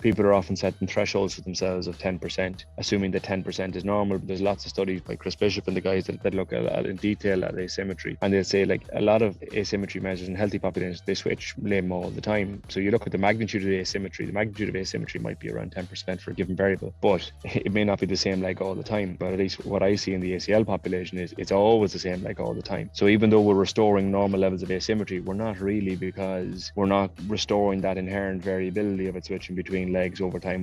people are often setting thresholds for themselves of 10%, assuming that 10% is normal. But there's lots of studies by Chris Bishop and the guys that look at in detail at asymmetry, and they'll say like a lot of asymmetry measures in healthy populations, they switch limb all the time. So you look at the magnitude of the asymmetry might be around 10% for a given variable, but it may not be the same leg all the time. But at least what I see in the ACL population is it's always the same leg all the time. So even though we're restoring normal levels of asymmetry, we're not really, because we're not restoring that inherent variability of it switching between legs over time.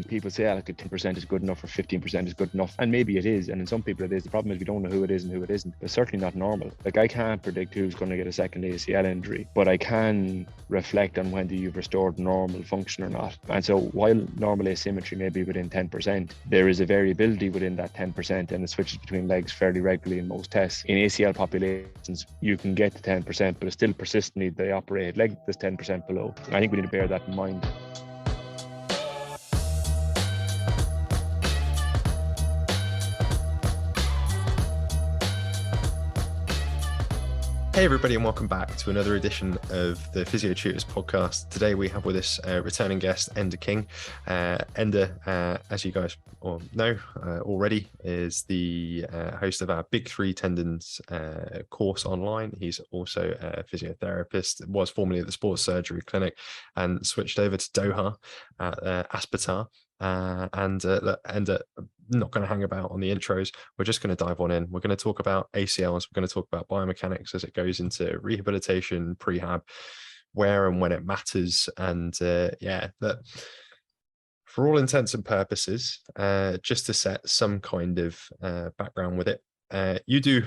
People say like 10% is good enough or 15% is good enough, and maybe it is, and in some people it is. The problem is we don't know who it is and who it isn't. It's certainly not normal. Like I can't predict who's going to get a second ACL injury, but I can reflect on whether you've restored normal function or not. And so while normal asymmetry may be within 10%, there is a variability within that 10%, and it switches between legs fairly regularly in most tests. In ACL populations, you can get to 10%, but it's still persistently they operate leg that's 10% below. I think we need to bear that in mind. Hey everybody, and welcome back to another edition of the Physiotutors podcast. Today we have with us returning guest Enda King. Enda, as you guys all know already, is the host of our Big Three Tendons course online. He's also a physiotherapist, was formerly at the Sports Surgery Clinic and switched over to Doha at Aspetar. Enda, I'm not going to hang about on the intros. We're just going to dive on in. We're going to talk about ACLs. We're going to talk about biomechanics as it goes into rehabilitation, prehab, where and when it matters. And that for all intents and purposes, just to set some kind of background with it, you do,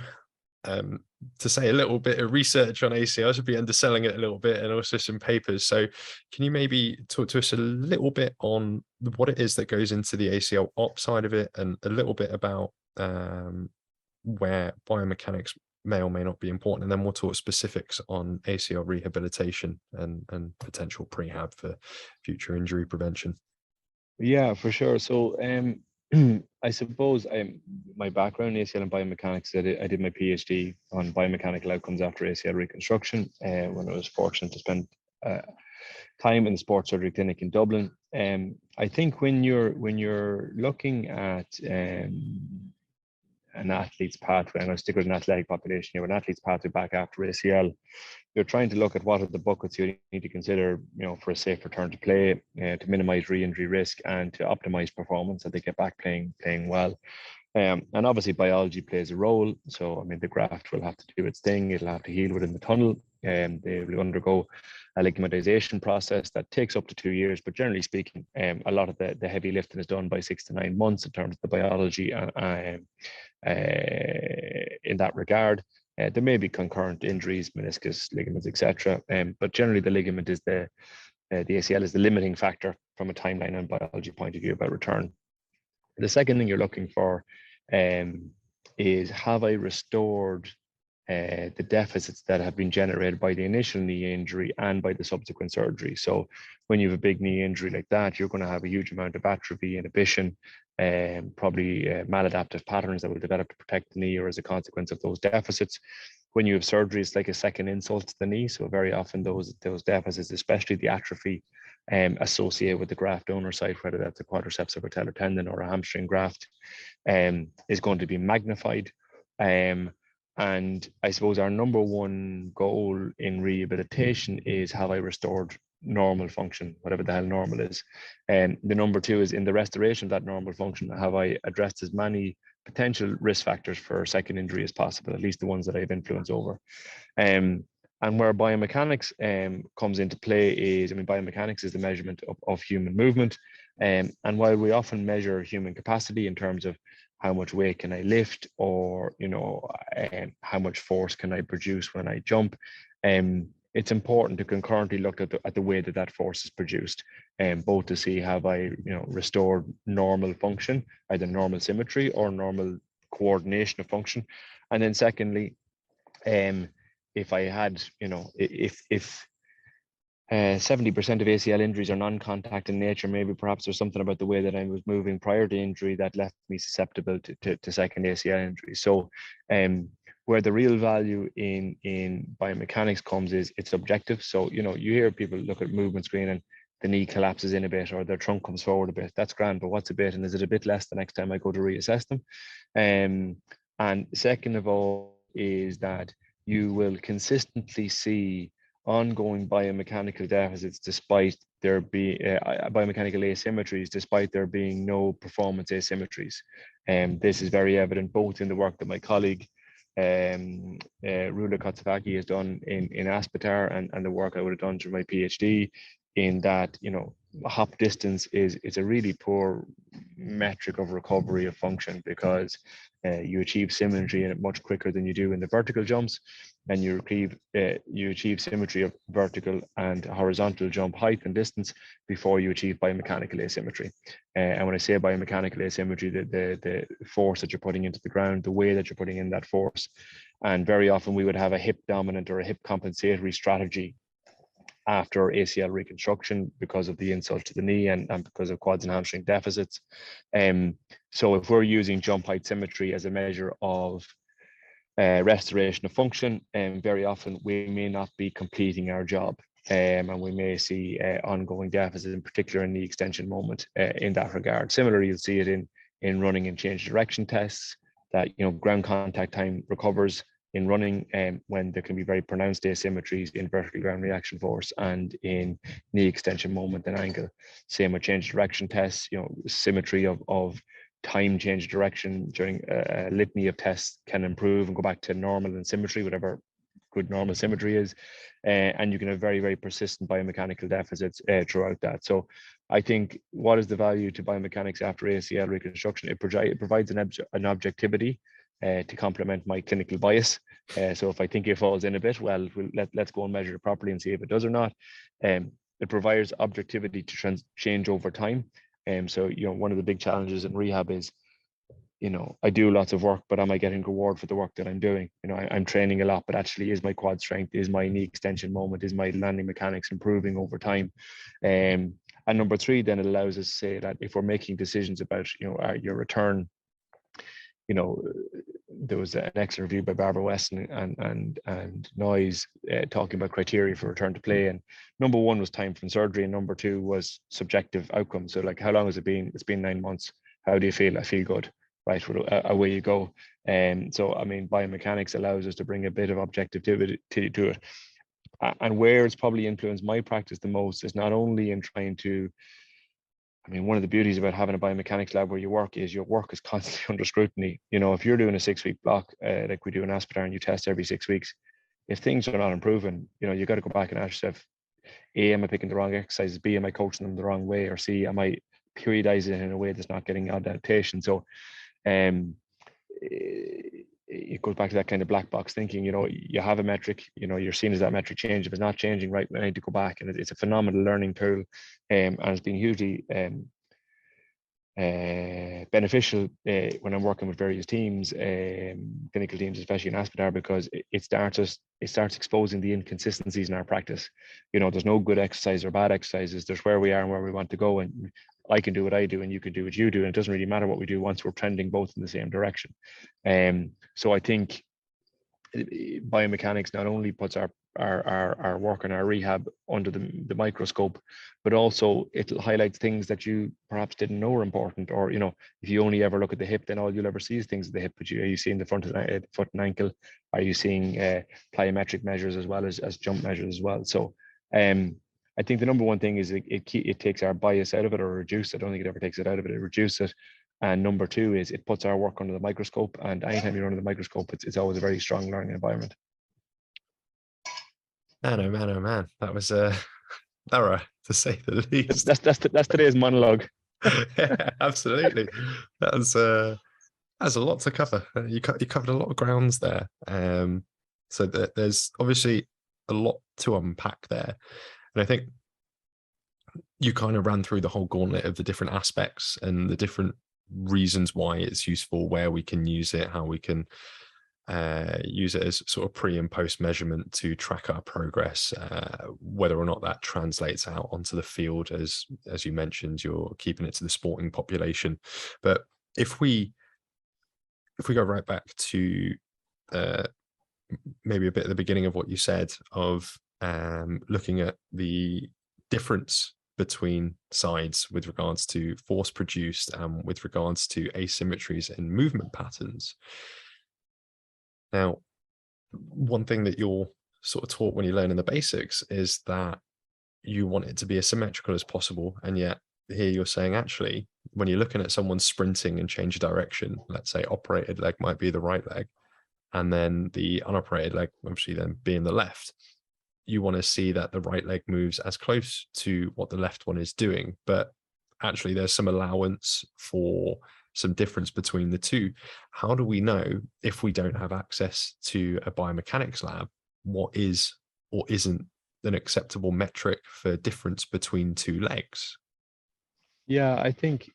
to say a little bit of research on ACLs would be underselling it a little bit, and also some papers. So can you maybe talk to us a little bit on what it is that goes into the ACL op side of it, and a little bit about where biomechanics may or may not be important, and then we'll talk specifics on ACL rehabilitation and potential prehab for future injury prevention. Yeah, for sure. So I suppose my background in ACL and biomechanics, I did my PhD on biomechanical outcomes after ACL reconstruction when I was fortunate to spend time in the Sports Surgery Clinic in Dublin. I think when you're looking at an athlete's pathway, and I'll stick with an athletic population here, an athlete's pathway back after ACL, you're trying to look at what are the buckets you need to consider, for a safe return to play, to minimize re-injury risk and to optimize performance so they get back playing well. And obviously biology plays a role. So, I mean, the graft will have to do its thing. It'll have to heal within the tunnel, and they will undergo a ligamentization process that takes up to 2 years. But generally speaking, a lot of the heavy lifting is done by 6 to 9 months in terms of the biology in that regard. There may be concurrent injuries, meniscus, ligaments, etc. But generally the ligament is the ACL is the limiting factor from a timeline and biology point of view about return. The second thing you're looking for is, have I restored the deficits that have been generated by the initial knee injury and by the subsequent surgery. So when you have a big knee injury like that, you're going to have a huge amount of atrophy, inhibition, probably maladaptive patterns that will develop to protect the knee or as a consequence of those deficits. When you have surgery, it's like a second insult to the knee. So very often those deficits, especially the atrophy associated with the graft donor site, whether that's a quadriceps or patellar tendon or a hamstring graft, is going to be magnified. And I suppose our number one goal in rehabilitation is, have I restored normal function, whatever the hell normal is? And the number two is, in the restoration of that normal function, have I addressed as many potential risk factors for second injury as possible, at least the ones that I have influence over. And where biomechanics comes into play is, biomechanics is the measurement of human movement. And while we often measure human capacity in terms of how much weight can I lift, or how much force can I produce when I jump, it's important to concurrently look at the way that force is produced, both to see, have I restored normal function, either normal symmetry or normal coordination of function. And then secondly, if I had, if 70% of ACL injuries are non-contact in nature, maybe perhaps there's something about the way that I was moving prior to injury that left me susceptible to second ACL injury. So where the real value in biomechanics comes is, it's objective. So, you hear people look at movement screen and the knee collapses in a bit or their trunk comes forward a bit. That's grand, but what's a bit? And is it a bit less the next time I go to reassess them? And second of all is that you will consistently see ongoing biomechanical deficits despite there being biomechanical asymmetries, despite there being no performance asymmetries. This is very evident both in the work that my colleague Rula Kotsufaki has done in Aspetar and the work I would have done through my PhD, in that, you know, hop distance is a really poor metric of recovery of function, because you achieve symmetry in it much quicker than you do in the vertical jumps, and you achieve symmetry of vertical and horizontal jump height and distance before you achieve biomechanical asymmetry. And when I say biomechanical asymmetry, the force that you're putting into the ground, the way that you're putting in that force. And very often we would have a hip dominant or a hip compensatory strategy after ACL reconstruction because of the insult to the knee and because of quads and hamstring deficits. So if we're using jump height symmetry as a measure of restoration of function, very often we may not be completing our job. And we may see ongoing deficits, in particular in the extension moment in that regard. Similarly, you'll see it in running and change direction tests, that, you know, ground contact time recovers in running when there can be very pronounced asymmetries in vertical ground reaction force and in knee extension moment and angle. Same with change direction tests, you know, symmetry of time change direction during a litany of tests can improve and go back to normal and symmetry, whatever good normal symmetry is. And you can have very, very persistent biomechanical deficits throughout that. So I think, what is the value to biomechanics after ACL reconstruction? It provides an objectivity to complement my clinical bias. So if I think it falls in a bit, well, let's go and measure it properly and see if it does or not. It provides objectivity to change over time. So, you know, one of the big challenges in rehab is, you know, I do lots of work, but am I getting reward for the work that I'm doing? You know, I'm training a lot, but actually, is my quad strength, is my knee extension moment, is my landing mechanics improving over time? And number three, then it allows us to say that if we're making decisions about, you know, your return, you know, there was an excellent review by Barbara Weston and Noyes talking about criteria for return to play. And number one was time from surgery, and number two was subjective outcome. So, like, how long has it been? It's been 9 months. How do you feel? I feel good. Right, away you go. So, I mean, biomechanics allows us to bring a bit of objectivity to it. And where it's probably influenced my practice the most is not only in trying to, I mean, one of the beauties about having a biomechanics lab where you work is your work is constantly under scrutiny. You know, if you're doing a 6-week block, like we do in Aspetar, and you test every 6 weeks, if things are not improving, you know, you got to go back and ask yourself, A, am I picking the wrong exercises? B, am I coaching them the wrong way? Or C, am I periodizing it in a way that's not getting adaptation? So, it goes back to that kind of black box thinking. You know, you have a metric, you know, you're seeing as that metric change. If it's not changing, right, I need to go back. And it's a phenomenal learning tool, and it's been hugely beneficial when I'm working with various teams, clinical teams, especially in Aspetar, because it starts exposing the inconsistencies in our practice. You know, there's no good exercise or bad exercises. There's where we are and where we want to go, and I can do what I do and you can do what you do, and it doesn't really matter what we do once we're trending both in the same direction. So I think biomechanics not only puts our work and our rehab under the microscope, but also it highlights things that you perhaps didn't know were important. Or, you know, if you only ever look at the hip, then all you'll ever see is things at the hip. But are you seeing the front of the foot and ankle? Are you seeing plyometric measures as well as jump measures as well? So I think the number one thing is it takes our bias out of it, or reduce it. I don't think it ever takes it out of it. It reduces it. And number two is it puts our work under the microscope. And anytime you're under the microscope, it's always a very strong learning environment. Man, oh man, oh man. That was thorough, to say the least. That's today's monologue. Yeah, absolutely. That's a lot to cover. You covered a lot of grounds there. So there's obviously a lot to unpack there. And I think you kind of ran through the whole gauntlet of the different aspects and the different reasons why it's useful, where we can use it, how we can use it as sort of pre and post measurement to track our progress, whether or not that translates out onto the field. As you mentioned, you're keeping it to the sporting population. But if we go right back to maybe a bit at the beginning of what you said of looking at the difference between sides with regards to force produced and with regards to asymmetries in movement patterns. Now, one thing that you're sort of taught when you learn in the basics is that you want it to be as symmetrical as possible. And yet here you're saying, actually, when you're looking at someone sprinting and change of direction, let's say operated leg might be the right leg, and then the unoperated leg, obviously then being the left, you want to see that the right leg moves as close to what the left one is doing. But actually there's some allowance for some difference between the two. How do we know, if we don't have access to a biomechanics lab, what is or isn't an acceptable metric for difference between two legs? Yeah, I think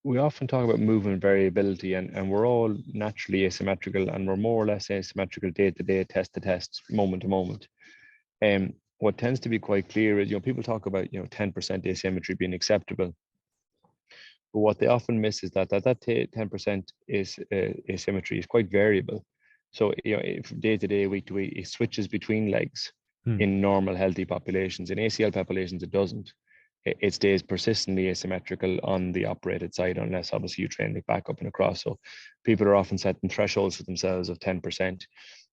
we often talk about movement variability, and we're all naturally asymmetrical, and we're more or less asymmetrical day to day, test to test, moment to moment. What tends to be quite clear is, people talk about 10% asymmetry being acceptable, but what they often miss is that 10% is asymmetry is quite variable. So from day to day, week to week, it switches between legs in normal healthy populations. In ACL populations, it doesn't. It stays persistently asymmetrical on the operated side, unless obviously you train it back up and across. So people are often setting thresholds for themselves of 10%,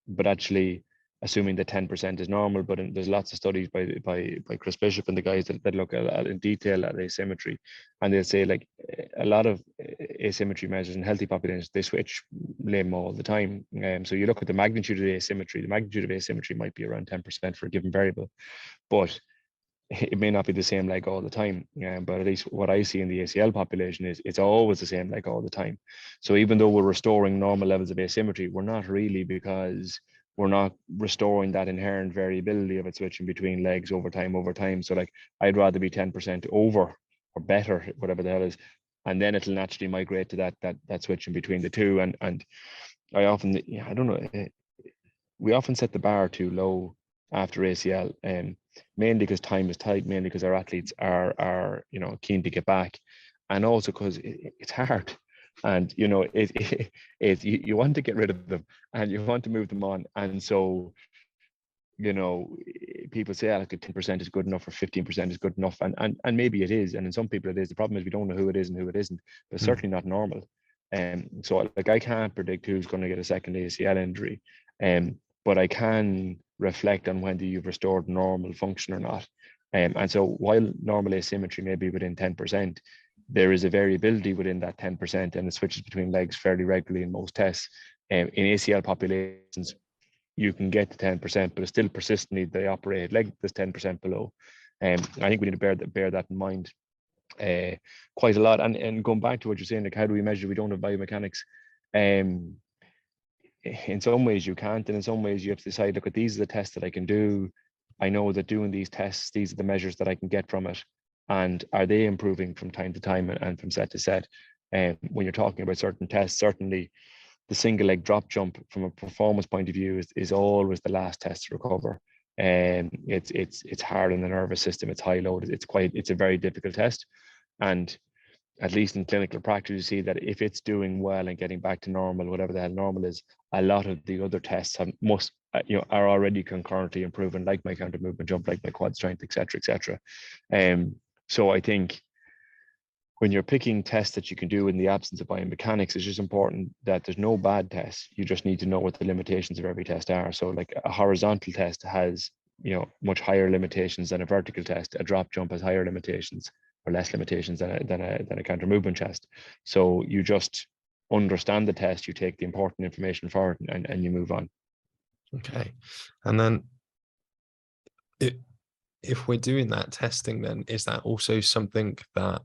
but actually assuming that 10% is normal. But there's lots of studies by Chris Bishop and the guys that look at in detail at asymmetry, and they'll say like a lot of asymmetry measures in healthy populations, they switch limb all the time. So you look at the magnitude of the asymmetry. The magnitude of asymmetry might be around 10% for a given variable, but it may not be the same leg all the time. But at least what I see in the ACL population is it's always the same leg all the time. So even though we're restoring normal levels of asymmetry, we're not really, because we're not restoring that inherent variability of it switching between legs over time. So like I'd rather be 10% over or better, whatever the hell is, and then it'll naturally migrate to that switching between the two. And I often, I don't know, we often set the bar too low after ACL, mainly because time is tight, mainly because our athletes are keen to get back, and also because it's hard, and you want to get rid of them and you want to move them on, and so people say like 10% is good enough or 15% is good enough, and maybe it is, and in some people it is. The problem is we don't know who it is and who it isn't, but it's certainly not normal. So like I can't predict who's going to get a second ACL injury, but I can reflect on whether you've restored normal function or not. And so while normal asymmetry may be within 10%, there is a variability within that 10%, and it switches between legs fairly regularly in most tests. In ACL populations, you can get to 10%, but it's still persistently the operated leg that's 10% below. I think we need to bear that in mind quite a lot. And going back to what you're saying, like how do we measure we don't have biomechanics? In some ways you can't, and in some ways you have to decide, look, at these are the tests that I can do. I know that doing these tests, these are the measures that I can get from it, and are they improving from time to time and from set to set? When you're talking about certain tests, certainly the single leg drop jump from a performance point of view is always the last test to recover. And it's hard on the nervous system. It's high load. It's a very difficult test, and at least in clinical practice, you see that if it's doing well and getting back to normal, whatever the hell normal is, a lot of the other tests are already concurrently improving, like my counter movement jump, like my quad strength, etc. So I think when you're picking tests that you can do in the absence of biomechanics, it's just important that there's no bad tests. You just need to know what the limitations of every test are. So like a horizontal test has much higher limitations than a vertical test. A drop jump has higher limitations or less limitations than a counter movement test. So you just understand the test, you take the important information for it, and you move on. Okay. And then if we're doing that testing, then is that also something that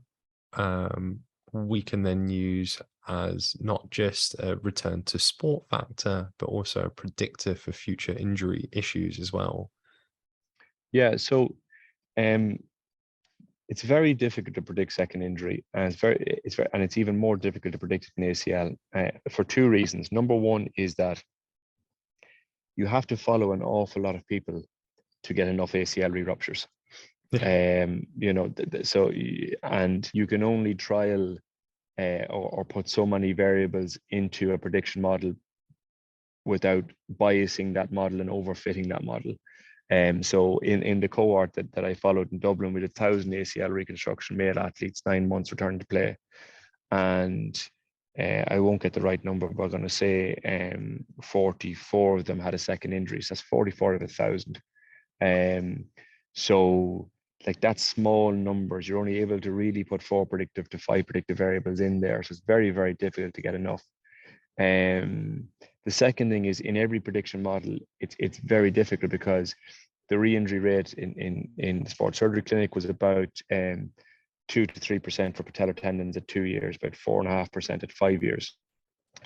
we can then use as not just a return to sport factor, but also a predictor for future injury issues as well? Yeah, so it's very difficult to predict second injury, and it's even more difficult to predict in ACL for two reasons. Number one is that you have to follow an awful lot of people to get enough ACL re-ruptures. So and you can only trial or put so many variables into a prediction model without biasing that model and overfitting that model. So in the cohort that I followed in Dublin, we did 1,000 ACL reconstruction male athletes, 9 months return to play. And I won't get the right number, but I'm going to say 44 of them had a second injury. So that's 44 of 1,000. So like that's small numbers. You're only able to really put 4 predictive to 5 predictive variables in there. So it's very, very difficult to get enough. The second thing is in every prediction model, it's very difficult because the re-injury rate in the sports surgery clinic was about 2 to 3% for patellar tendons at 2 years, about 4.5% at 5 years.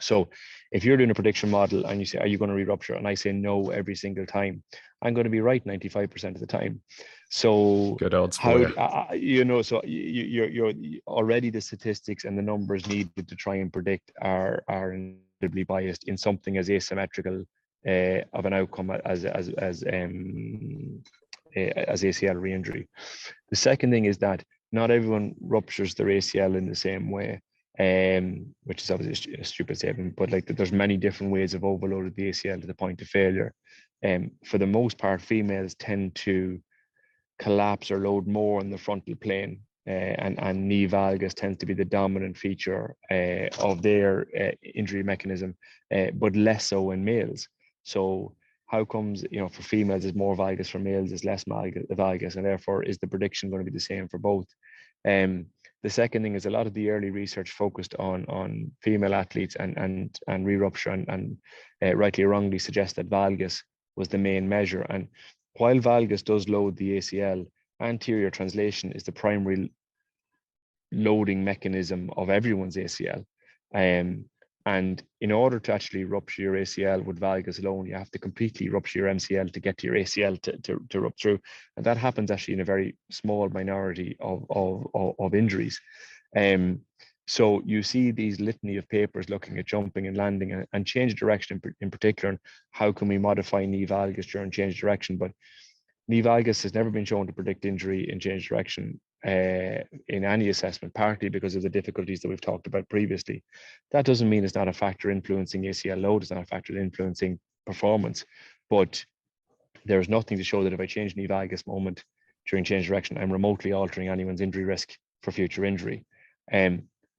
So if you're doing a prediction model and you say, are you going to re-rupture? And I say no every single time, I'm going to be right 95% of the time. So good odds how, you. So you're already the statistics and the numbers needed to try and predict are incredibly biased in something as asymmetrical of an outcome as ACL re-injury. The second thing is that not everyone ruptures their ACL in the same way, which is obviously a stupid statement, but like there's many different ways of overloading the ACL to the point of failure. For the most part, females tend to collapse or load more on the frontal plane, and knee valgus tends to be the dominant feature of their injury mechanism, but less so in males. So how comes, for females is more valgus, for males is less valgus, and therefore is the prediction going to be the same for both? The second thing is a lot of the early research focused on female athletes and re-rupture and rightly or wrongly suggest that valgus was the main measure. And while valgus does load the ACL, anterior translation is the primary loading mechanism of everyone's ACL. And in order to actually rupture your ACL with valgus alone, you have to completely rupture your MCL to get to your ACL to rupture through. And that happens actually in a very small minority of injuries. So you see these litany of papers looking at jumping and landing and change direction in particular, and how can we modify knee valgus during change direction. But knee valgus has never been shown to predict injury in change direction in any assessment, partly because of the difficulties that we've talked about previously. That doesn't mean it's not a factor influencing ACL load, it's not a factor influencing performance, but there's nothing to show that if I change knee valgus moment during change direction, I'm remotely altering anyone's injury risk for future injury.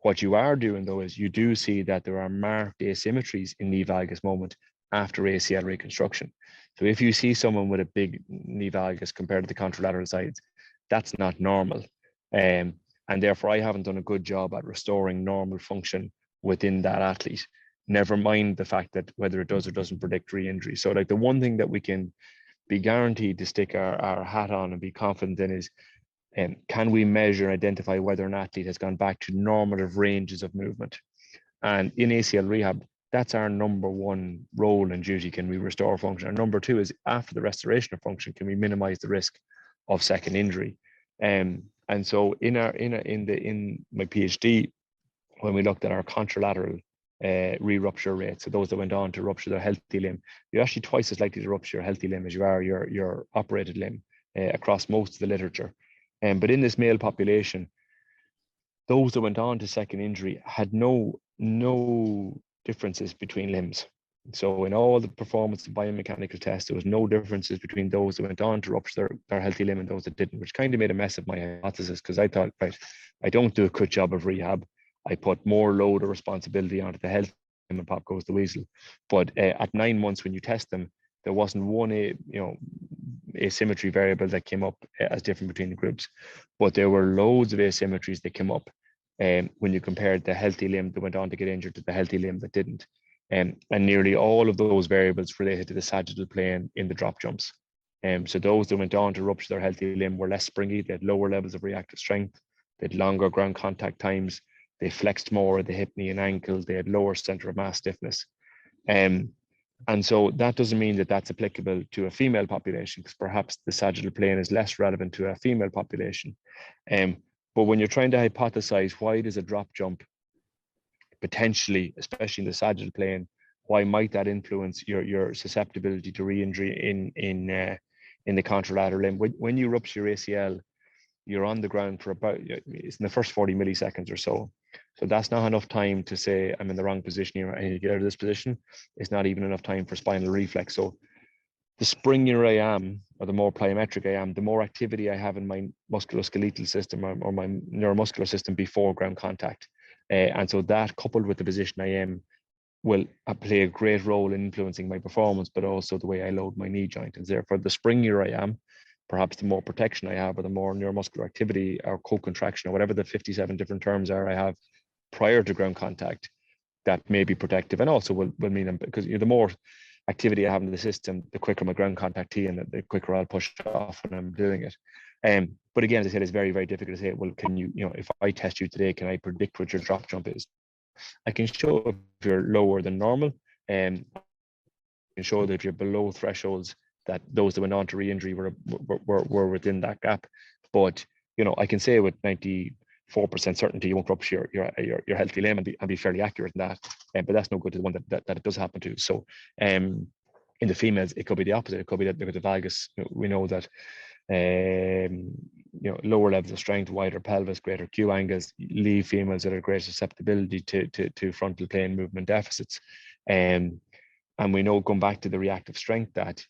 What you are doing though is you do see that there are marked asymmetries in knee valgus moment after ACL reconstruction. So if you see someone with a big knee valgus compared to the contralateral sides, that's not normal. And therefore I haven't done a good job at restoring normal function within that athlete. Never mind the fact that whether it does or doesn't predict re-injury. So like the one thing that we can be guaranteed to stick our hat on and be confident in is, can we measure and identify whether an athlete has gone back to normative ranges of movement? And in ACL rehab, that's our number one role and duty. Can we restore function? And number two is, after the restoration of function, can we minimize the risk of second injury? And so in my PhD, when we looked at our contralateral re-rupture rates, so those that went on to rupture their healthy limb, you're actually twice as likely to rupture your healthy limb as you are your operated limb across most of the literature. But in this male population, those that went on to second injury had no differences between limbs. So in all the performance of biomechanical tests, there was no differences between those that went on to rupture their healthy limb and those that didn't, which kind of made a mess of my hypothesis, because I thought, right, I don't do a good job of rehab. I put more load or responsibility onto the health limb and pop goes the weasel. But at 9 months, when you test them, there wasn't one asymmetry variable that came up as different between the groups, but there were loads of asymmetries that came up when you compared the healthy limb that went on to get injured to the healthy limb that didn't. And nearly all of those variables related to the sagittal plane in the drop jumps. So those that went on to rupture their healthy limb were less springy, they had lower levels of reactive strength, they had longer ground contact times, they flexed more at the hip, knee, and ankle, they had lower center of mass stiffness. And so that doesn't mean that that's applicable to a female population, because perhaps the sagittal plane is less relevant to a female population. But when you're trying to hypothesize why does a drop jump potentially, especially in the sagittal plane, why might that influence your susceptibility to re-injury in the contralateral limb? When you rupture your ACL, you're on the ground for about, it's in the first 40 milliseconds or so. So that's not enough time to say, I'm in the wrong position here, I need to get out of this position. It's not even enough time for spinal reflex. So the springier I am, or the more plyometric I am, the more activity I have in my musculoskeletal system or my neuromuscular system before ground contact. And so that, coupled with the position I am, will play a great role in influencing my performance, but also the way I load my knee joint. And therefore, the springier I am, perhaps the more protection I have, or the more neuromuscular activity or co-contraction, or whatever the 57 different terms are I have prior to ground contact, that may be protective, and also will mean, because the more activity I have in the system, the quicker my ground contact T, and the quicker I'll push off when I'm doing it. But again, as I said, it's very, very difficult to say, well, can you, if I test you today, can I predict what your drop jump is? I can show if you're lower than normal, and I can show that if you're below thresholds, that those that went on to re-injury were within that gap. But I can say with 94% certainty you won't rupture your healthy limb and be fairly accurate in that. But that's no good to the one that it does happen to. So in the females, it could be the opposite. It could be that because the valgus, we know that lower levels of strength, wider pelvis, greater Q angles leave females that are greater susceptibility to frontal plane movement deficits. And we know, going back to the reactive strength, that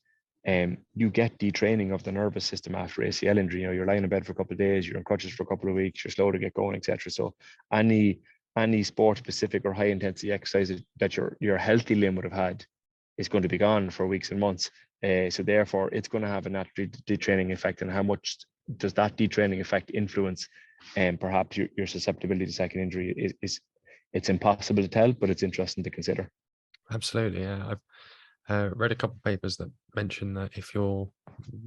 you get detraining of the nervous system after ACL injury. You're lying in bed for a couple of days, you're on crutches for a couple of weeks, you're slow to get going, etc. So any sport specific or high intensity exercise that your healthy limb would have had is going to be gone for weeks and months. So therefore, it's going to have a natural detraining effect. And how much does that detraining effect influence perhaps your susceptibility to second injury it's impossible to tell, but it's interesting to consider. Absolutely, yeah. I've read a couple of papers that mention that if you're,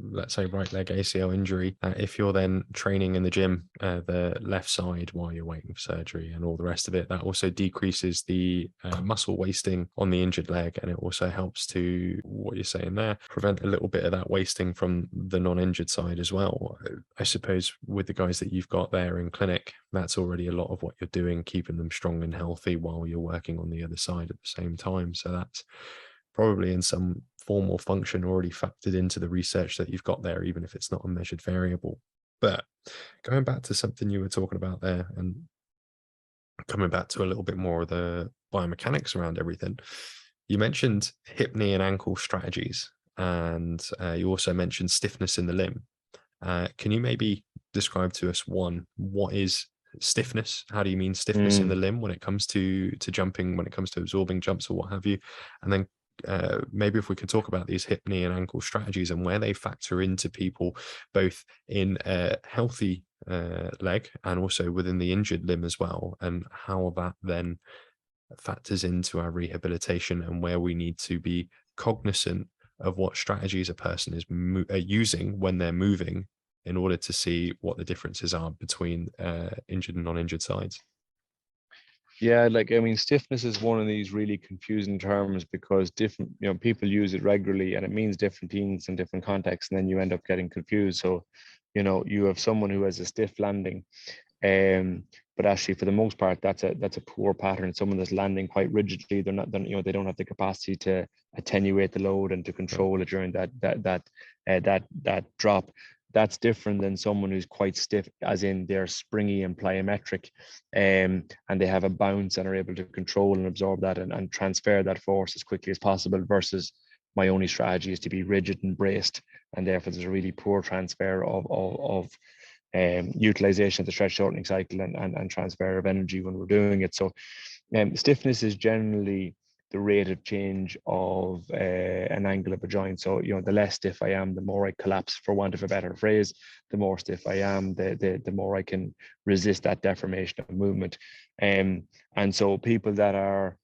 let's say, right leg ACL injury, if you're then training in the gym, the left side while you're waiting for surgery and all the rest of it, that also decreases the muscle wasting on the injured leg. And it also helps to, what you're saying there, prevent a little bit of that wasting from the non-injured side as well. I suppose with the guys that you've got there in clinic, that's already a lot of what you're doing, keeping them strong and healthy while you're working on the other side at the same time. So that's probably in some form or function already factored into the research that you've got there, even if it's not a measured variable. But going back to something you were talking about there, and coming back to a little bit more of the biomechanics around everything, you mentioned hip, knee, and ankle strategies, and you also mentioned stiffness in the limb. Can you maybe describe to us, one, what is stiffness? How do you mean stiffness in the limb when it comes to jumping, when it comes to absorbing jumps or what have you? And then maybe if we could talk about these hip, knee, and ankle strategies and where they factor into people, both in a healthy leg and also within the injured limb as well, and how that then factors into our rehabilitation, and where we need to be cognizant of what strategies a person is using when they're moving, in order to see what the differences are between injured and non-injured sides. Yeah, stiffness is one of these really confusing terms, because different, people use it regularly and it means different things in different contexts, and then you end up getting confused. So, you have someone who has a stiff landing, but actually for the most part, that's a poor pattern. Someone that's landing quite rigidly, they don't have the capacity to attenuate the load and to control it during that drop. That's different than someone who's quite stiff, as in they're springy and plyometric, and they have a bounce and are able to control and absorb that and transfer that force as quickly as possible, versus my only strategy is to be rigid and braced, and therefore there's a really poor transfer of utilization of the stretch shortening cycle and transfer of energy when we're doing it. So stiffness is generally the rate of change of an angle of a joint. So, the less stiff I am, the more I collapse, for want of a better phrase. The more stiff I am, the more I can resist that deformation of movement. And so people that are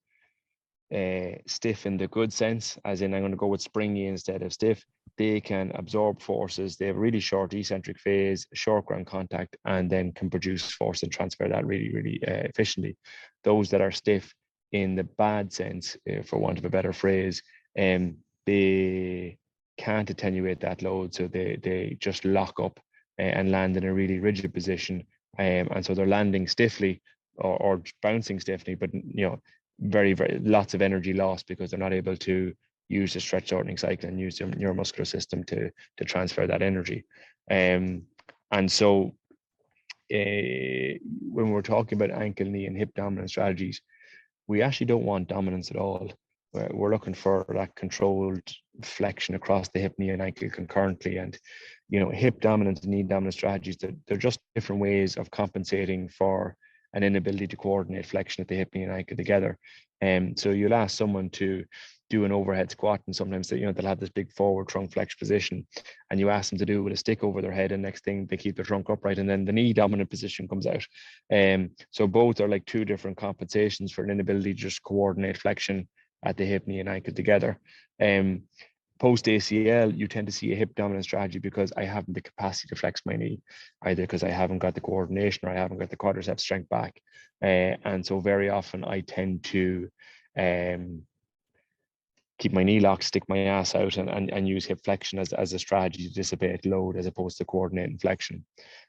stiff in the good sense, as in I'm going to go with springy instead of stiff, they can absorb forces. They have a really short eccentric phase, short ground contact, and then can produce force and transfer that really, really efficiently. Those that are stiff in the bad sense, for want of a better phrase, they can't attenuate that load, so they just lock up and land in a really rigid position, and so they're landing stiffly or bouncing stiffly, but very, very lots of energy lost, because they're not able to use the stretch shortening cycle and use their neuromuscular system to transfer that energy. And so when we're talking about ankle, knee, and hip dominant strategies, we actually don't want dominance at all. We're looking for that controlled flexion across the hip, knee, and ankle concurrently. And, you know, hip dominant and knee dominant strategies, they're just different ways of compensating for an inability to coordinate flexion at the hip, knee, and ankle together. So you'll ask someone to do an overhead squat, and sometimes they, you know, they'll have this big forward trunk flex position, and you ask them to do it with a stick over their head, and next thing they keep their trunk upright, and then the knee dominant position comes out. So both are like two different compensations for an inability to just coordinate flexion at the hip, knee, and ankle together. Post ACL, you tend to see a hip dominant strategy because I haven't the capacity to flex my knee, either because I haven't got the coordination or I haven't got the quadriceps strength back. And so very often I tend to keep my knee locked, stick my ass out, and use hip flexion as a strategy to dissipate load as opposed to coordinating flexion.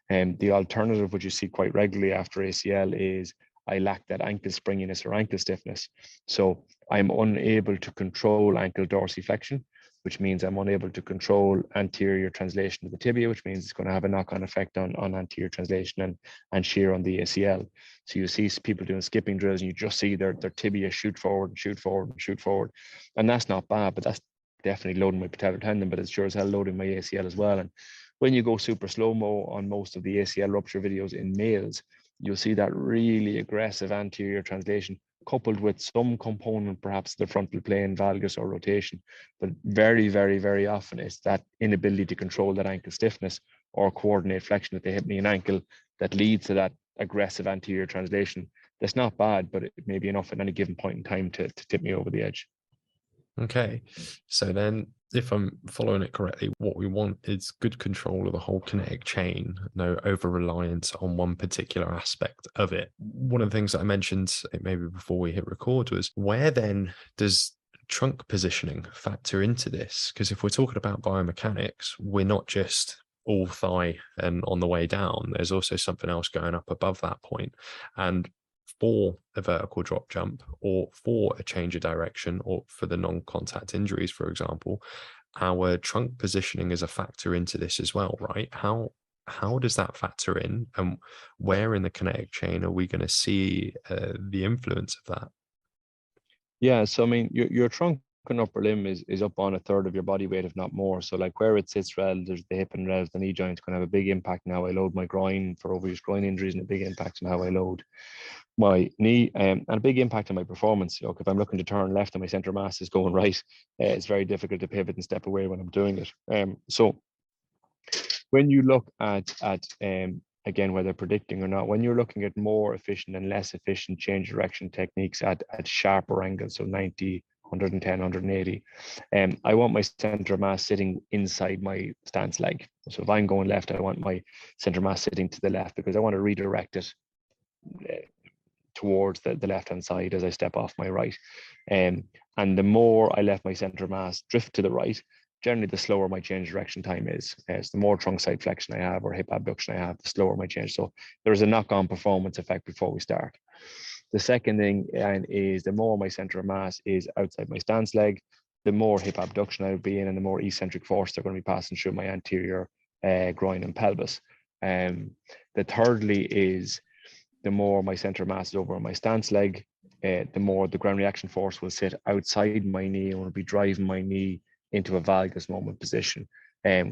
The alternative, which you see quite regularly after ACL, is I lack that ankle springiness or ankle stiffness. So I'm unable to control ankle dorsiflexion, which means I'm unable to control anterior translation of the tibia, which means it's going to have a knock-on effect on anterior translation and shear on the ACL. So you see people doing skipping drills, and you just see their tibia shoot forward and shoot forward and shoot forward. And that's not bad, but that's definitely loading my patellar tendon, but it's sure as hell loading my ACL as well. And when you go super slow-mo on most of the ACL rupture videos in males, you'll see that really aggressive anterior translation coupled with some component, perhaps the frontal plane, valgus, or rotation. But very, very, very often it's that inability to control that ankle stiffness or coordinate flexion at the hip, knee, and ankle that leads to that aggressive anterior translation. That's not bad, but it may be enough at any given point in time to tip me over the edge. Okay, so then if I'm following it correctly, what we want is good control of the whole kinetic chain, no over-reliance on one particular aspect of it. One of the things that I mentioned maybe before we hit record was, where then does trunk positioning factor into this? Because if we're talking about biomechanics, we're not just all thigh and on the way down. There's also something else going up above that point. And for a vertical drop jump, or for a change of direction, or for the non-contact injuries, for example, our trunk positioning is a factor into this as well, right? How does that factor in, and where in the kinetic chain are we going to see the influence of that? Yeah, so I mean, your trunk and upper limb is up on a third of your body weight, if not more. So like where it sits relative to the hip and relative to the knee joints can have a big impact on how I load my groin for overuse groin injuries, and a big impact on how I load my knee, and a big impact on my performance. You know, if I'm looking to turn left and my center mass is going right, it's very difficult to pivot and step away when I'm doing it. So when you look at again, whether predicting or not, when you're looking at more efficient and less efficient change direction techniques at sharper angles, so 90, 110, 180, I want my center of mass sitting inside my stance leg. So if I'm going left, I want my center mass sitting to the left, because I want to redirect it towards the left-hand side as I step off my right. And the more I let my center mass drift to the right, generally the slower my change direction time is. So the more trunk side flexion I have or hip abduction I have, the slower my change. So there's a knock-on performance effect before we start. The second thing is the more my center of mass is outside my stance leg, the more hip abduction I would be in, and the more eccentric force they're going to be passing through my anterior groin and pelvis. The thirdly is the more my center of mass is over on my stance leg, the more the ground reaction force will sit outside my knee and will be driving my knee into a valgus moment position,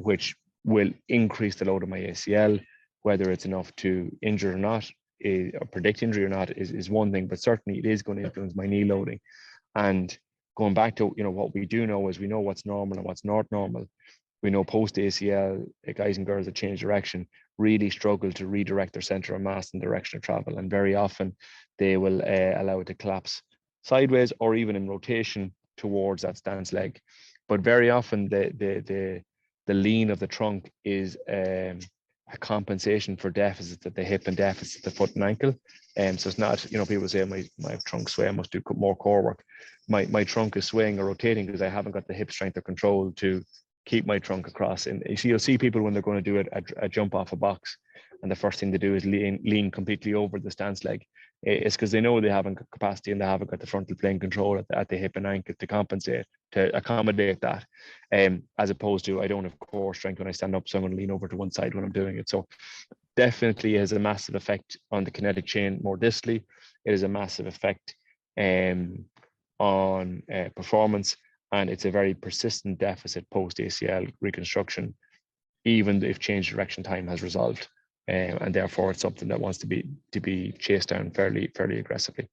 which will increase the load of my ACL. Whether it's enough to injure or not, or predict injury or not, is one thing, but certainly it is going to influence my knee loading. And going back to, you know, what we do know is we know what's normal and what's not normal. We know post ACL, guys and girls that change direction really struggle to redirect their center of mass and direction of travel, and very often they will allow it to collapse sideways or even in rotation towards that stance leg. But very often the lean of the trunk is a compensation for deficits at the hip and deficits at the foot and ankle. So it's not, you know, people say my trunk sway, I must do more core work. My trunk is swaying or rotating because I haven't got the hip strength or control to keep my trunk across. And you'll see people when they're going to do a jump off a box, and the first thing they do is lean completely over the stance leg. It's because they know they haven't got capacity and they haven't got the frontal plane control at the hip and ankle to compensate, to accommodate that. As opposed to, I don't have core strength when I stand up, so I'm going to lean over to one side when I'm doing it. So definitely has a massive effect on the kinetic chain more distally. It is a massive effect on performance. and it's a very persistent deficit post ACL reconstruction, even if change direction time has resolved, and therefore it's something that wants to be chased down fairly aggressively.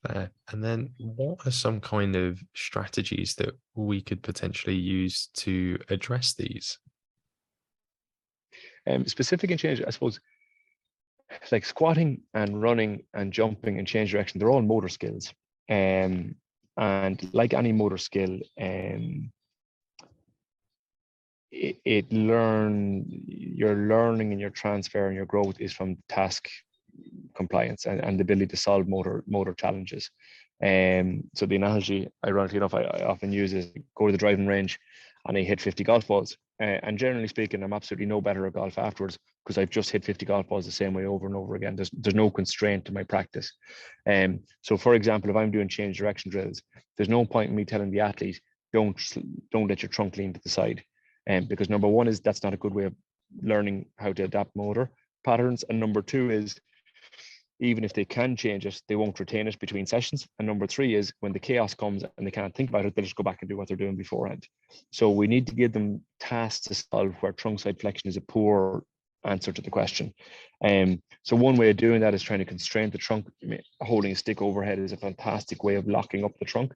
And then what are some kind of strategies that we could potentially use to address these? Specific in change, I suppose, like squatting and running and jumping and change direction, they're all motor skills. And like any motor skill, your learning and your transfer and your growth is from task compliance and the ability to solve motor challenges. So the analogy, ironically enough, I often use is go to the driving range and I hit 50 golf balls. And generally speaking, I'm absolutely no better at golf afterwards because I've just hit 50 golf balls the same way over and over again. There's no constraint to my practice. So for example, if I'm doing change direction drills, there's no point in me telling the athlete, don't let your trunk lean to the side. Because number one is that's not a good way of learning how to adapt motor patterns. And number two is, even if they can change it, they won't retain it between sessions. And number three is when the chaos comes and they can't think about it, they'll just go back and do what they're doing beforehand. So we need to give them tasks to solve where trunk side flexion is a poor answer to the question. So one way of doing that is trying to constrain the trunk. Holding a stick overhead is a fantastic way of locking up the trunk.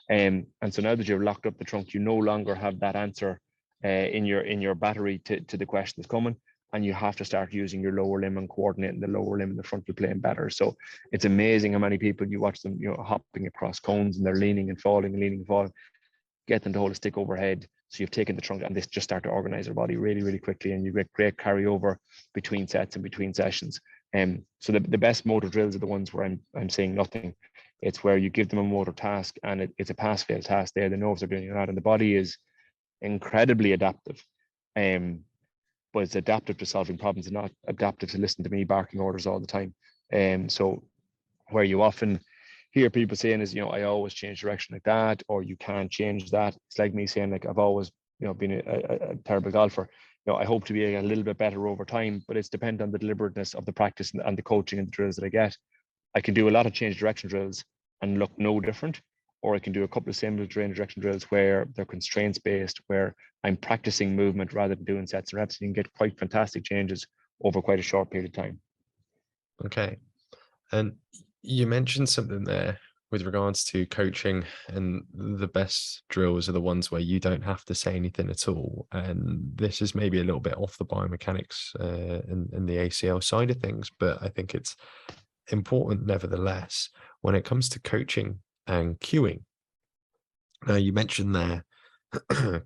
And so now that you've locked up the trunk, you no longer have that answer in your battery to the question that's coming. And you have to start using your lower limb and coordinating the lower limb and the frontal plane better. So it's amazing how many people you watch them, hopping across cones and they're leaning and falling and leaning and falling. Get them to hold a stick overhead. So you've taken the trunk and they just start to organize their body really, really quickly, and you get great carryover between sets and between sessions. So the best motor drills are the ones where I'm saying nothing. It's where you give them a motor task and it's a pass-fail task there. They know if they're doing it or not, and the body is incredibly adaptive. But it's adaptive to solving problems and not adaptive to listening to me barking orders all the time. So where you often hear people saying is, I always change direction like that, or you can't change that. It's like me saying, like, I've always, been a terrible golfer. I hope to be a little bit better over time, but it's dependent on the deliberateness of the practice and the coaching and the drills that I get. I can do a lot of change direction drills and look no different, or I can do a couple of similar change direction drills where they're constraints based, where I'm practicing movement rather than doing sets and reps. You can get quite fantastic changes over quite a short period of time. Okay. And you mentioned something there with regards to coaching, and the best drills are the ones where you don't have to say anything at all. And this is maybe a little bit off the biomechanics and the ACL side of things, but I think it's important nevertheless when it comes to coaching and cueing. Now, you mentioned there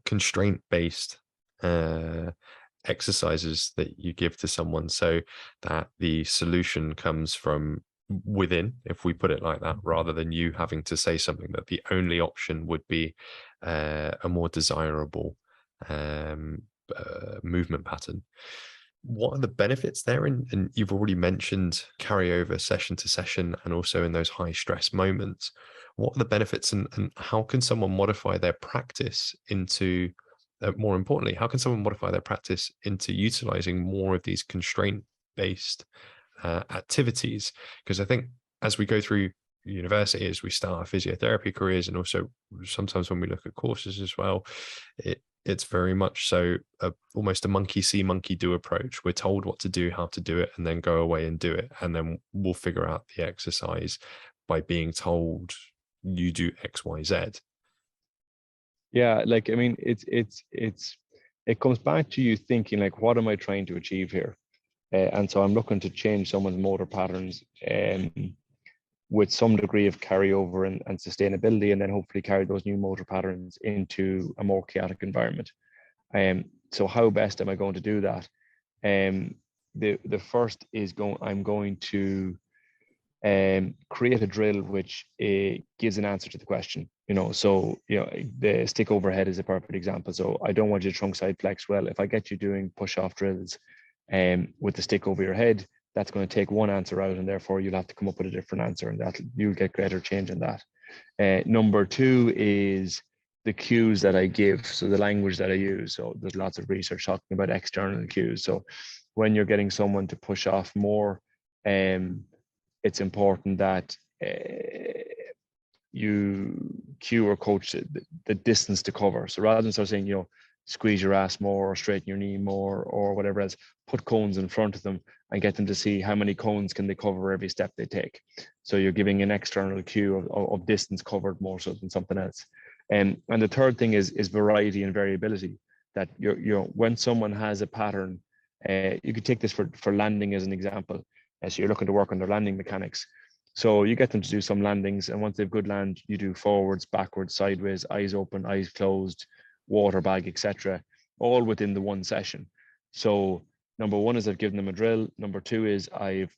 constraint-based exercises that you give to someone so that the solution comes from within, if we put it like that, rather than you having to say something that the only option would be a more desirable movement pattern. What are the benefits there? And you've already mentioned carryover session to session and also in those high stress moments. What are the benefits, and how can someone modify their practice into, more importantly, how can someone modify their practice into utilizing more of these constraint-based activities? Because I think as we go through university, as we start our physiotherapy careers, and also sometimes when we look at courses as well, it's very much so almost a monkey see, monkey do approach. We're told what to do, how to do it, and then go away and do it. And then we'll figure out the exercise by being told you do X, Y, Z. Yeah, like, I mean, it comes back to you thinking, like, what am I trying to achieve here? And so I'm looking to change someone's motor patterns with some degree of carryover and sustainability, and then hopefully carry those new motor patterns into a more chaotic environment. So how best am I going to do that? The first is I'm going to create a drill which gives an answer to the question. So the stick overhead is a perfect example. So I don't want you to trunk side flex. Well, if I get you doing push-off drills with the stick over your head, that's going to take one answer out, and therefore you'll have to come up with a different answer, and that you'll get greater change in that. Number two is the cues that I give, so the language that I use. So there's lots of research talking about external cues. So when you're getting someone to push off more, it's important that you cue or coach the distance to cover. So rather than sort of saying, squeeze your ass more or straighten your knee more or whatever else, put cones in front of them and get them to see how many cones can they cover every step they take. So you're giving an external cue of distance covered more so than something else. And the third thing is variety and variability. That when someone has a pattern, you could take this for landing as an example. So you're looking to work on their landing mechanics. So you get them to do some landings, and once they've good land, you do forwards, backwards, sideways, eyes open, eyes closed, water bag, etc., all within the one session. So number one is I've given them a drill. Number two is I've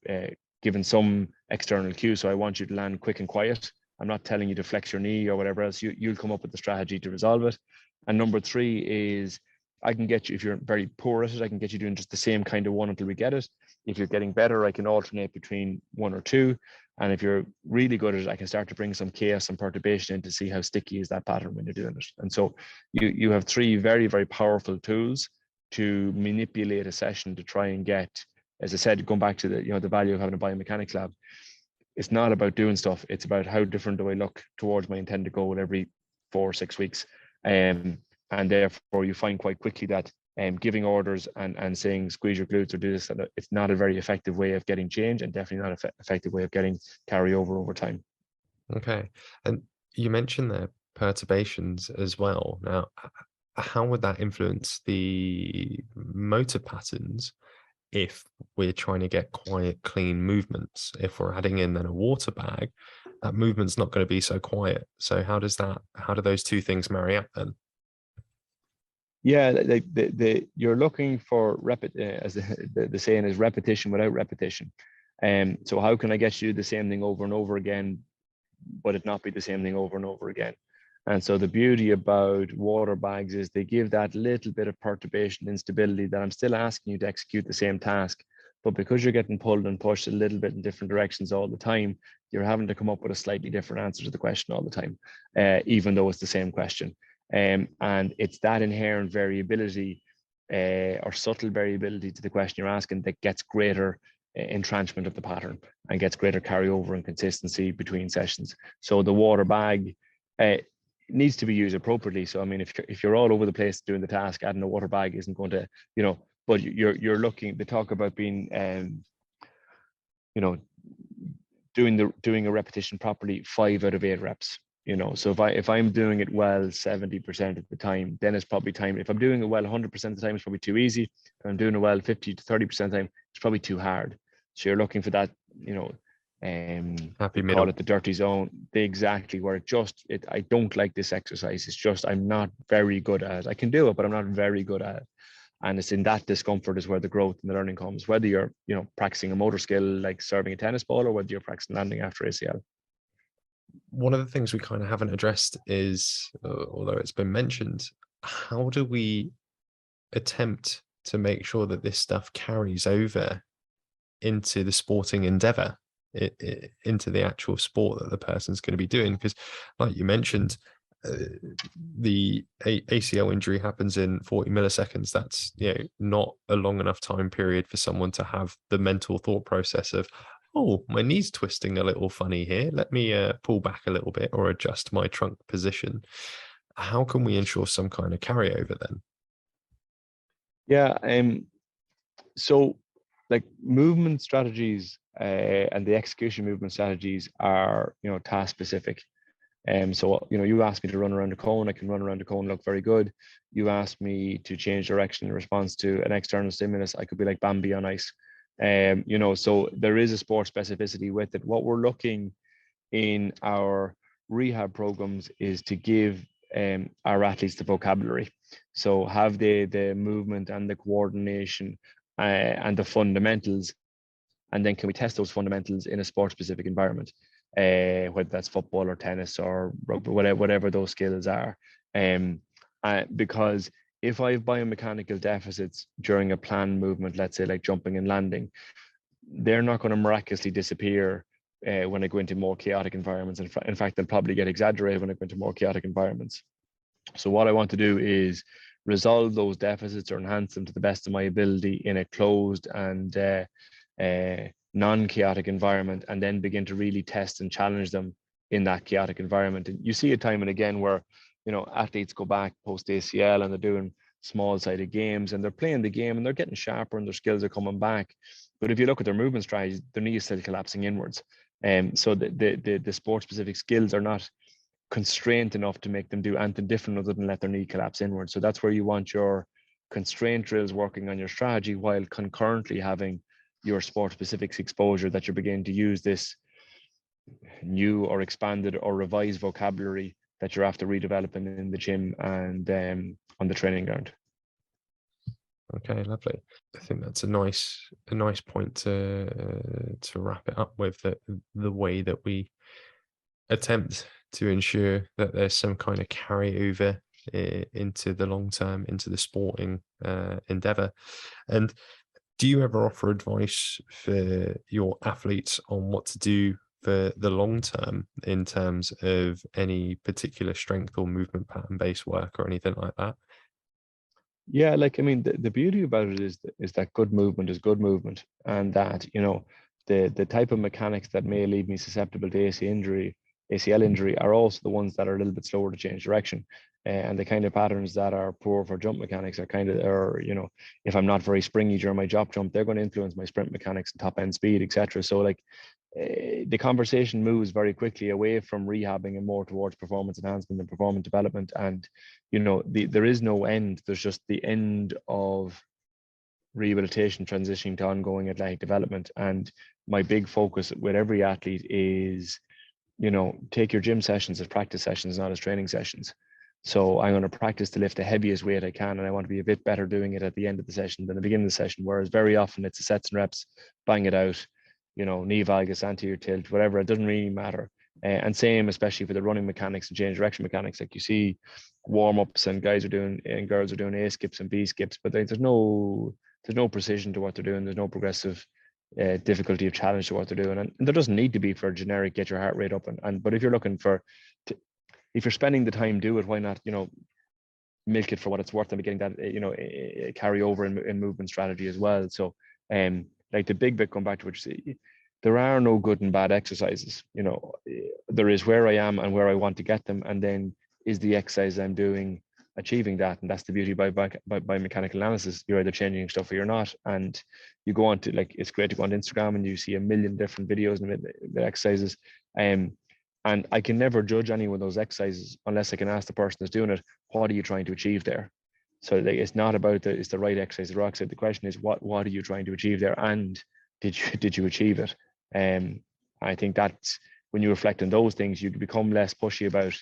given some external cue. So I want you to land quick and quiet. I'm not telling you to flex your knee or whatever else. You'll come up with the strategy to resolve it. And number three is I can get you, if you're very poor at it, I can get you doing just the same kind of one until we get it. If you're getting better, I can alternate between one or two. And if you're really good at it, I can start to bring some chaos and perturbation in to see how sticky is that pattern when you're doing it. And so you have three very, very powerful tools to manipulate a session to try and get, as I said, going back to the value of having a biomechanics lab. It's not about doing stuff. It's about how different do I look towards my intended goal every 4 or 6 weeks. And therefore you find quite quickly that giving orders and saying squeeze your glutes or do this, it's not a very effective way of getting change, and definitely not an effective way of getting carryover over time. Okay. And you mentioned the perturbations as well. Now, how would that influence the motor patterns if we're trying to get quiet, clean movements? If we're adding in then a water bag, that movement's not going to be so quiet. So how do those two things marry up then? Yeah, you're looking for as the saying is, repetition without repetition. So how can I get you to do the same thing over and over again, but it not be the same thing over and over again? And so the beauty about water bags is they give that little bit of perturbation, instability, that I'm still asking you to execute the same task, but because you're getting pulled and pushed a little bit in different directions all the time, you're having to come up with a slightly different answer to the question all the time, even though it's the same question. And it's that inherent variability or subtle variability to the question you're asking that gets greater entrenchment of the pattern and gets greater carryover and consistency between sessions. So the water bag needs to be used appropriately. So I mean, if you're all over the place doing the task, adding a water bag isn't going to, but you're looking. They talk about being, doing a repetition properly 5 out of 8 reps. So if I'm doing it well 70% of the time, then it's probably time. If I'm doing it well 100% of the time, it's probably too easy. If I'm doing it well 50 to 30% of the time, it's probably too hard. So you're looking for that, happy middle. Call it the dirty zone. Exactly, where I don't like this exercise. It's just I'm not very good at it. I can do it, but I'm not very good at it. And it's in that discomfort is where the growth and the learning comes, whether you're, practicing a motor skill like serving a tennis ball, or whether you're practicing landing after ACL. One of the things we kind of haven't addressed is, although it's been mentioned, how do we attempt to make sure that this stuff carries over into the sporting endeavor, into the actual sport that the person's going to be doing? Because like you mentioned, the ACL injury happens in 40 milliseconds. That's not a long enough time period for someone to have the mental thought process of, oh, my knee's twisting a little funny here, let me pull back a little bit or adjust my trunk position. How can we ensure some kind of carryover then? Yeah, so like movement strategies and the execution movement strategies are task specific. So you asked me to run around a cone, I can run around a cone, look very good. You asked me to change direction in response to an external stimulus, I could be like Bambi on ice. So there is a sport specificity with it. What we're looking in our rehab programs is to give our athletes the vocabulary. So have the movement and the coordination and the fundamentals, and then can we test those fundamentals in a sport specific environment, whether that's football or tennis or rugby, whatever those skills are. Because if I have biomechanical deficits during a planned movement, let's say like jumping and landing, they're not going to miraculously disappear when I go into more chaotic environments. In fact, they'll probably get exaggerated when I go into more chaotic environments. So what I want to do is resolve those deficits or enhance them to the best of my ability in a closed and non-chaotic environment, and then begin to really test and challenge them in that chaotic environment. And you see it time and again where, you know, athletes go back post ACL and they're doing small sided games and they're playing the game and they're getting sharper and their skills are coming back. But if you look at their movement strategies, their knee is still collapsing inwards. So the sport specific skills are not constrained enough to make them do anything different other than let their knee collapse inwards. So that's where you want your constraint drills working on your strategy while concurrently having your sport specifics exposure, that you're beginning to use this new or expanded or revised vocabulary that you're after redeveloping in the gym and on the training ground. Okay, lovely. I think that's a nice point to wrap it up with, that the way that we attempt to ensure that there's some kind of carryover into the long term, into the sporting endeavor. And do you ever offer advice for your athletes on what to do for the long term in terms of any particular strength or movement pattern based work or anything like that? Yeah, like, I mean, the beauty about it is that good movement is good movement, and that, you know, the type of mechanics that may leave me susceptible to ACL injury are also the ones that are a little bit slower to change direction. And the kind of patterns that are poor for jump mechanics are kind of, or, you know, if I'm not very springy during my drop jump, they're going to influence my sprint mechanics and top end speed, etc. So like, the conversation moves very quickly away from rehabbing and more towards performance enhancement and performance development. And, you know, there is no end. There's just the end of rehabilitation transitioning to ongoing athletic development. And my big focus with every athlete is, you know, take your gym sessions as practice sessions, not as training sessions. So I'm going to practice to lift the heaviest weight I can, and I want to be a bit better doing it at the end of the session than the beginning of the session. Whereas very often it's a sets and reps, bang it out, you know, knee valgus, anterior tilt, whatever. It doesn't really matter. And same, especially for the running mechanics and change direction mechanics. Like, you see warm ups and guys are doing and girls are doing A skips and B skips, but there's no precision to what they're doing. There's no progressive difficulty of challenge to what they're doing, and there doesn't need to be for a generic get your heart rate up. And but if you're looking for, if you're spending the time, do it. Why not, you know, milk it for what it's worth and be getting that, you know, carry over in movement strategy as well. So like the big bit, going back to what you say, there are no good and bad exercises. You know, there is where I am and where I want to get them, and then is the exercise I'm doing achieving that? And that's the beauty by mechanical analysis. You're either changing stuff or you're not. And you go on to, like, it's great to go on Instagram and you see a million different videos and the exercises. And I can never judge any of those exercises unless I can ask the person that's doing it, what are you trying to achieve there? So like, it's not about it's the right exercise, the wrong exercise. The question is, what are you trying to achieve there? And did you achieve it? I think that's when you reflect on those things, you become less pushy about,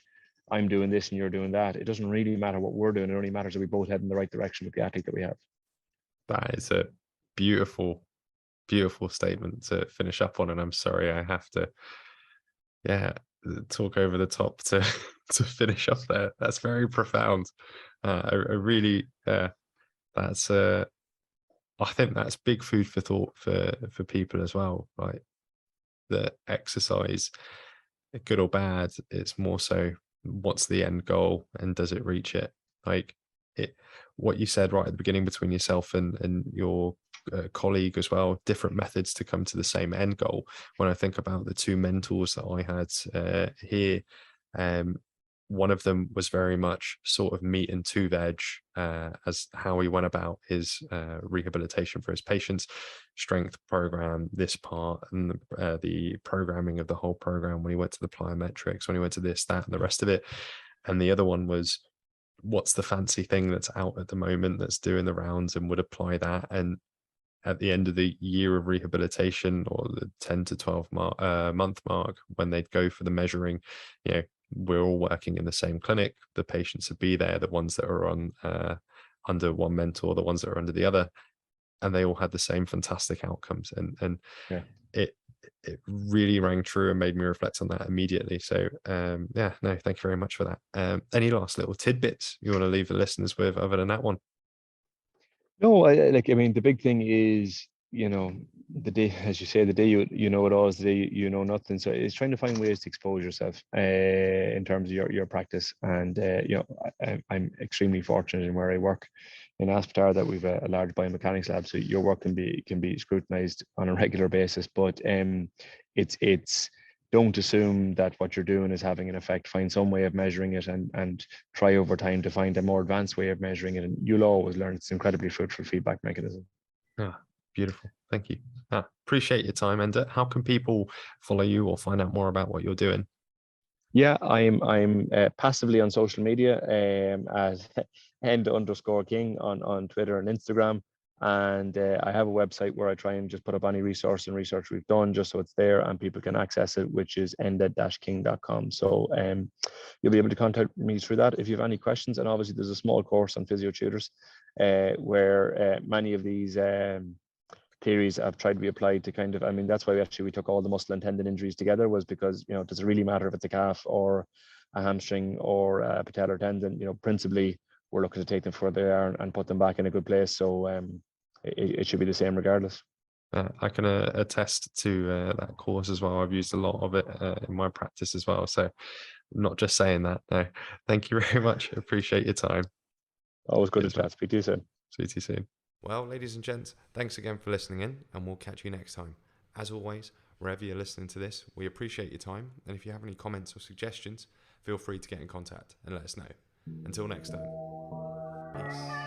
I'm doing this and you're doing that. It doesn't really matter what we're doing. It only matters that we both head in the right direction with the athlete that we have. That is a beautiful, beautiful statement to finish up on. And I'm sorry I have to, talk over the top to finish up there. That's very profound. I really, that's I think that's big food for thought for people as well, right? The exercise, good or bad, it's more so what's the end goal and does it reach it? Like what you said right at the beginning between yourself and your colleague as well, different methods to come to the same end goal. When I think about the two mentors that I had here, one of them was very much sort of meat and two veg as how he went about his rehabilitation for his patients, strength program, this part, and the programming of the whole program when he went to the plyometrics, when he went to this, that, and the rest of it. And the other one was, what's the fancy thing that's out at the moment that's doing the rounds, and would apply that. And at the end of the year of rehabilitation, or the 10 to 12 month mark, when they'd go for the measuring, you know, we're all working in the same clinic. The patients would be there, the ones that are on under one mentor, the ones that are under the other, and they all had the same fantastic outcomes. And yeah, it really rang true and made me reflect on that immediately. So thank you very much for that. Any last little tidbits you want to leave the listeners with other than that one? No, I mean, the big thing is, you know, the day, as you say, the day you know it all is the day you know nothing. So it's trying to find ways to expose yourself in terms of your practice. And you know, I'm extremely fortunate in where I work in Aspetar that we've a large biomechanics lab, so your work can be scrutinized on a regular basis. But it's don't assume that what you're doing is having an effect. Find some way of measuring it, and try over time to find a more advanced way of measuring it. And you'll always learn. It's an incredibly fruitful feedback mechanism. Ah, beautiful. Thank you. Appreciate your time, Enda. How can people follow you or find out more about what you're doing? Yeah, I'm passively on social media as Enda_King on Twitter and Instagram. And I have a website where I try and just put up any resource and research we've done just so it's there and people can access it, which is enda-king.com. So you'll be able to contact me through that if you have any questions. And obviously there's a small course on Physiotutors where many of these theories have tried to be applied to kind of, I mean, that's why we took all the muscle and tendon injuries together, was because, does it really matter if it's a calf or a hamstring or a patellar tendon? Principally we're looking to take them where they are and put them back in a good place. So it should be the same regardless. I can attest to that course as well. I've used a lot of it in my practice as well. So I'm not just saying that. No, thank you very much. Appreciate your time. Always good to chat. Speak to you soon. Speak to you soon. Well, ladies and gents, thanks again for listening in, and we'll catch you next time. As always, wherever you're listening to this, we appreciate your time. And if you have any comments or suggestions, feel free to get in contact and let us know. Until next time, peace.